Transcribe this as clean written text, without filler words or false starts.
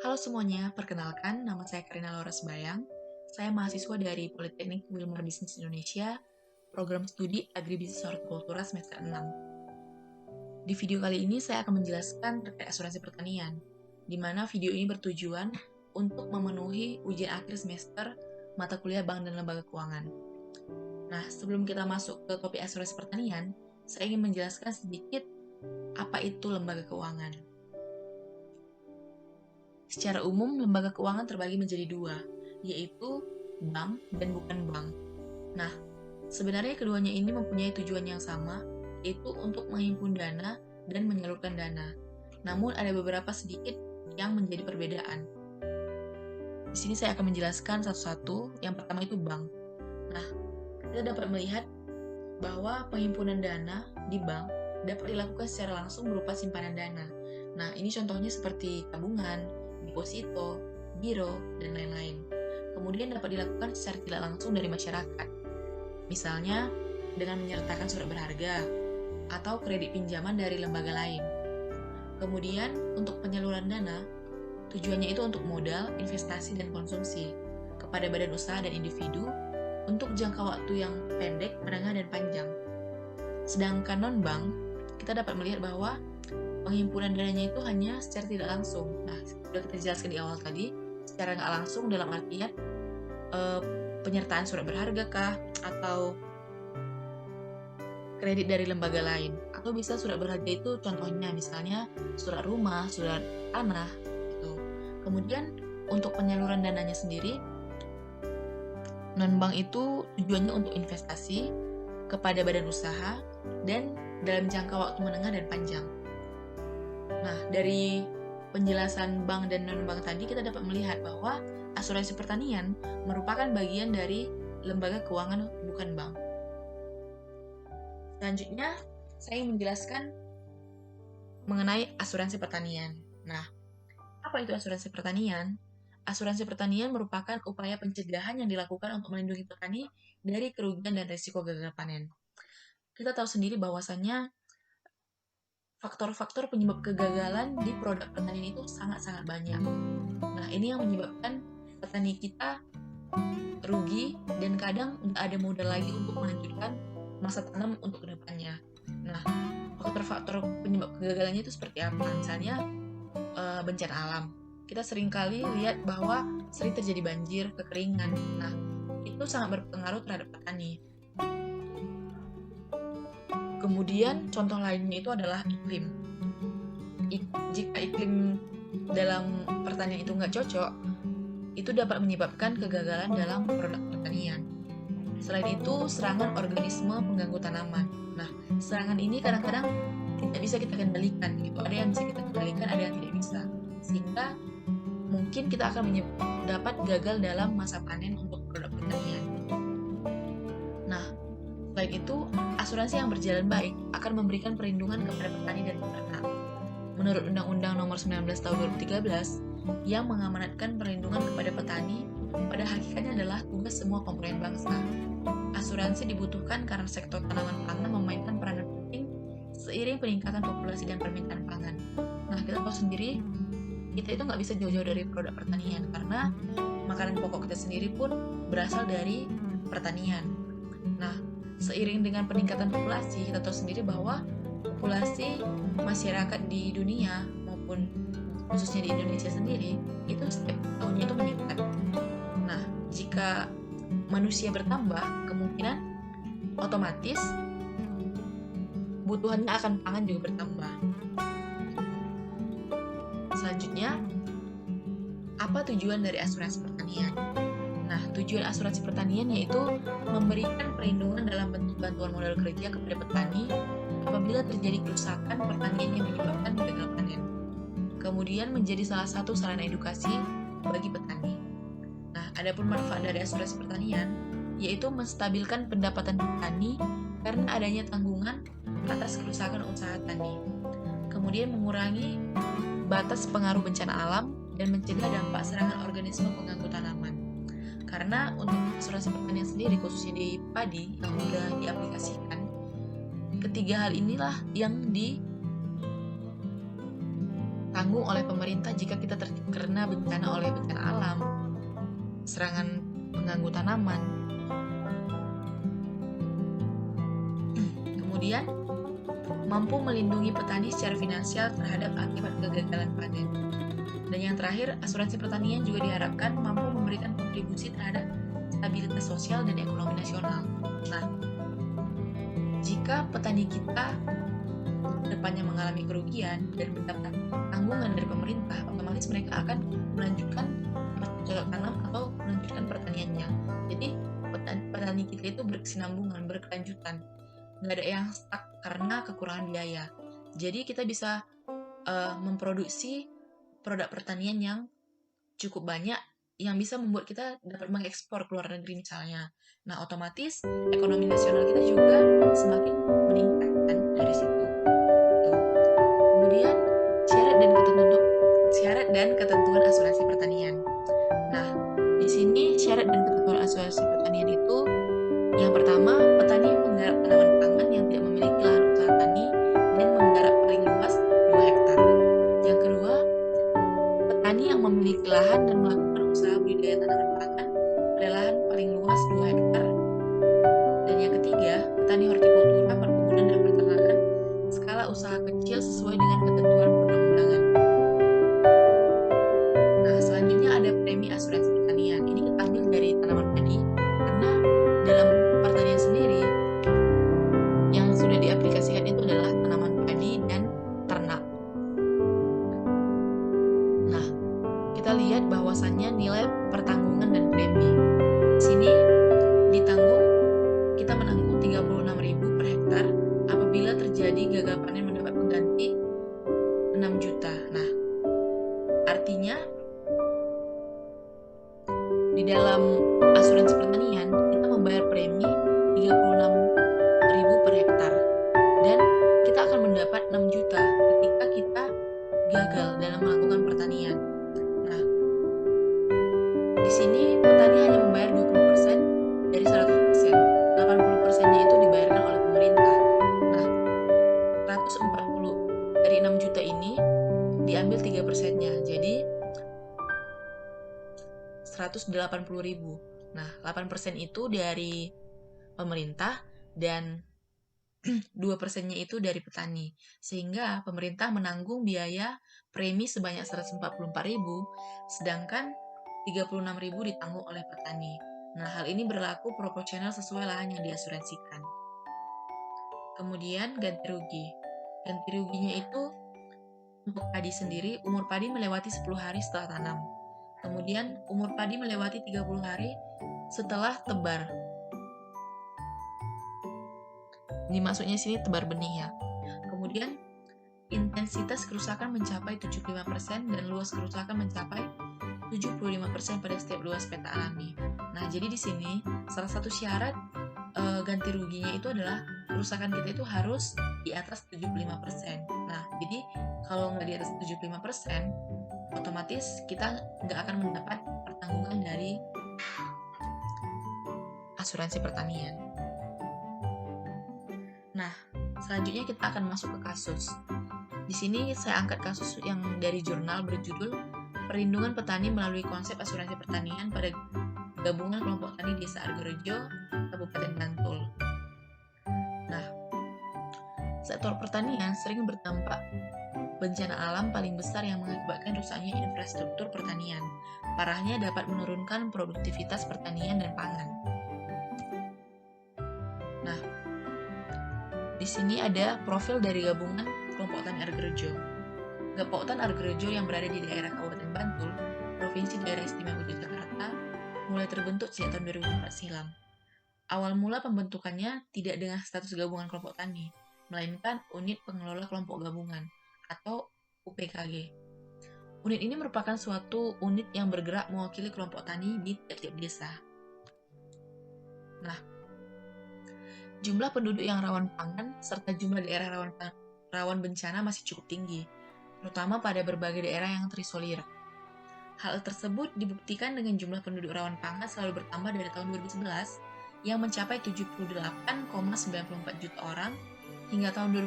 Halo semuanya, perkenalkan nama saya Karina Laura Sebayang. Saya mahasiswa dari Politeknik Wilmar Bisnis Indonesia, program studi Agribisnis Hortikultura semester 6. Di video kali ini saya akan menjelaskan terkait asuransi pertanian, di mana video ini bertujuan untuk memenuhi ujian akhir semester mata kuliah Bank dan Lembaga Keuangan. Nah, sebelum kita masuk ke topik asuransi pertanian, saya ingin menjelaskan sedikit apa itu lembaga keuangan. Secara umum, lembaga keuangan terbagi menjadi dua, yaitu bank dan bukan bank. Nah, sebenarnya keduanya ini mempunyai tujuan yang sama, yaitu untuk menghimpun dana dan menyalurkan dana. Namun, ada beberapa sedikit yang menjadi perbedaan. Di sini saya akan menjelaskan satu-satu. Yang pertama itu bank. Nah, kita dapat melihat bahwa penghimpunan dana di bank dapat dilakukan secara langsung berupa simpanan dana. Nah, ini contohnya seperti tabungan, deposito, giro, dan lain-lain. Kemudian dapat dilakukan secara tidak langsung dari masyarakat. Misalnya, dengan menyertakan surat berharga atau kredit pinjaman dari lembaga lain. Kemudian, untuk penyaluran dana, tujuannya itu untuk modal, investasi, dan konsumsi kepada badan usaha dan individu untuk jangka waktu yang pendek, menengah, dan panjang. Sedangkan non-bank, kita dapat melihat bahwa penghimpunan dananya itu hanya secara tidak langsung. Nah, sudah kita jelaskan di awal tadi, secara nggak langsung dalam artian penyertaan surat berharga kah, atau kredit dari lembaga lain. Atau bisa surat berharga itu contohnya misalnya surat rumah, surat tanah, gitu. Kemudian untuk penyaluran dananya sendiri, non-bank itu tujuannya untuk investasi kepada badan usaha dan dalam jangka waktu menengah dan panjang. Nah, dari penjelasan bank dan non-bank tadi kita dapat melihat bahwa asuransi pertanian merupakan bagian dari lembaga keuangan bukan bank. Selanjutnya, saya ingin menjelaskan mengenai asuransi pertanian. Nah, apa itu asuransi pertanian? Asuransi pertanian merupakan upaya pencegahan yang dilakukan untuk melindungi petani dari kerugian dan risiko gagal panen. Kita tahu sendiri bahwasannya faktor-faktor penyebab kegagalan di produk pertanian itu sangat-sangat banyak. Nah, ini yang menyebabkan petani kita rugi dan kadang nggak ada modal lagi untuk melanjutkan masa tanam untuk kedepannya. Nah, faktor-faktor penyebab kegagalannya itu seperti apa? Misalnya, bencana alam. Kita seringkali lihat bahwa sering terjadi banjir, kekeringan. Nah, itu sangat berpengaruh terhadap petani. Kemudian contoh lainnya itu adalah iklim. Jika iklim dalam pertanian itu nggak cocok, itu dapat menyebabkan kegagalan dalam produk pertanian. Selain itu, serangan organisme pengganggu tanaman. Nah, serangan ini kadang-kadang tidak bisa kita kendalikan. Gitu. Ada yang bisa kita kendalikan, ada yang tidak bisa. Sehingga mungkin kita akan dapat gagal dalam masa panen untuk produk pertanian. Nah, selain itu, asuransi yang berjalan baik akan memberikan perlindungan kepada petani dan peternak. Menurut Undang-Undang Nomor 19 Tahun 2013, yang mengamanatkan perlindungan kepada petani, pada hakikatnya adalah tugas semua komponen bangsa. Asuransi dibutuhkan karena sektor tanaman pangan memainkan peranan penting seiring peningkatan populasi dan permintaan pangan. Nah, kita tahu sendiri, kita itu nggak bisa jauh-jauh dari produk pertanian, karena makanan pokok kita sendiri pun berasal dari pertanian. Nah, seiring dengan peningkatan populasi, kita tahu sendiri bahwa populasi masyarakat di dunia maupun khususnya di Indonesia sendiri itu setiap tahunnya itu meningkat. Nah, jika manusia bertambah, kemungkinan otomatis kebutuhannya akan pangan juga bertambah. Selanjutnya, apa tujuan dari asuransi pertanian? Nah, tujuan asuransi pertanian yaitu memberikan perlindungan dalam bentuk bantuan modal kerja kepada petani apabila terjadi kerusakan pertanian yang menyebabkan gagal panen. Kemudian menjadi salah satu sarana edukasi bagi petani. Nah, adapun manfaat dari asuransi pertanian yaitu menstabilkan pendapatan petani karena adanya tanggungan atas kerusakan usaha tani. Kemudian mengurangi batas pengaruh bencana alam dan mencegah dampak serangan organisme pengganggu tanaman. Karena untuk asuransi pertanian sendiri, khususnya di padi yang sudah diaplikasikan, ketiga hal inilah yang tanggung oleh pemerintah jika kita terkena bencana oleh bencana alam, serangan pengganggu tanaman. Kemudian, mampu melindungi petani secara finansial terhadap akibat kegagalan panen. Dan yang terakhir, asuransi pertanian juga diharapkan mampu memberikan kontribusi terhadap stabilitas sosial dan ekonomi nasional. Nah, jika petani kita depannya mengalami kerugian dan mendapat tanggungan dari pemerintah, otomatis mereka akan melanjutkan bercocok tanam atau melanjutkan pertaniannya. Jadi petani kita itu berkesinambungan, berkelanjutan, nggak ada yang stuck karena kekurangan biaya. Jadi kita bisa memproduksi produk pertanian yang cukup banyak yang bisa membuat kita dapat mengekspor ke luar negeri misalnya. Nah, otomatis ekonomi nasional kita juga semakin meningkat kan dari situ. Kemudian syarat dan ketentuan asuransi pertanian. Nah, di sini syarat dan ketentuan asuransi pertanian itu yang pertama, petani menggarap tanaman pangan yang tidak memiliki lahan usaha tani dan menggarap paling luas 2 hektar. Yang kedua, petani yang memiliki lahan dan melakukan usaha budidaya tanaman pangan pada lahan paling luas 2 hektar. Dan yang ketiga, petani hortikultura, perkebunan, dan peternakan skala usaha kecil sesuai dengan ketentuan perundang-undangan. Nah, selanjutnya ada premi asuransi pertanian. Ini kita ambil dari tanaman padi karena dalam pertanian sendiri yang sudah diaplikasikan itu adalah tanaman padi dan ternak. Nah, kita lihat bahwasannya nilai pertanggungan dan premi. Di sini ditanggung, kita menanggung 36.000 per hektar apabila terjadi gagal panen mendapat pengganti 6 juta. Nah, artinya di dalam asuransi pertanian kita membayar premi 36.000 per hektar dan kita akan mendapat 6 juta ketika kita gagal dalam melakukan pertanian. Nah, di sini petani hanya membayar 20% dari 100%. 80%-nya itu dibayarkan oleh pemerintah. Nah, 140 dari 6 juta ini diambil 3%-nya. Jadi 180.000. Nah, 8% itu dari pemerintah dan 2%-nya itu dari petani. Sehingga pemerintah menanggung biaya premi sebanyak 144.000, sedangkan 36.000 ditanggung oleh petani. Nah, hal ini berlaku proporsional sesuai lahan yang diasuransikan. Kemudian ganti rugi. Ganti ruginya itu untuk padi sendiri, umur padi melewati 10 hari setelah tanam. Kemudian umur padi melewati 30 hari setelah tebar. Ini maksudnya sini tebar benih ya. Kemudian intensitas kerusakan mencapai 75% dan luas kerusakan mencapai 75% pada setiap luas peta alami. Nah, jadi di sini salah satu syarat ganti ruginya itu adalah kerusakan kita itu harus di atas 75%. Nah, jadi kalau nggak di atas 75%, otomatis kita nggak akan mendapat pertanggungan dari asuransi pertanian. Nah, selanjutnya kita akan masuk ke kasus. Di sini saya angkat kasus yang dari jurnal berjudul Perlindungan Petani Melalui Konsep Asuransi Pertanian pada Gabungan Kelompok Tani Desa Argorejo, Kabupaten Bantul. Nah, sektor pertanian sering berdampak bencana alam paling besar yang mengakibatkan rusaknya infrastruktur pertanian. Parahnya dapat menurunkan produktivitas pertanian dan pangan. Nah, di sini ada profil dari gabungan kelompok tani Argorejo. Kelompok tani Argorejo yang berada di daerah Kabupaten Bantul, Provinsi Daerah Istimewa Yogyakarta, mulai terbentuk sejak tahun 2004 silam. Awal mula pembentukannya tidak dengan status gabungan kelompok tani, melainkan unit pengelola kelompok gabungan atau UPKG. Unit ini merupakan suatu unit yang bergerak mewakili kelompok tani di tiap-tiap desa. Nah, jumlah penduduk yang rawan pangan serta jumlah daerah rawan bencana masih cukup tinggi, terutama pada berbagai daerah yang terisolir. Hal tersebut dibuktikan dengan jumlah penduduk rawan pangan selalu bertambah dari tahun 2011 yang mencapai 78,94 juta orang hingga tahun 2020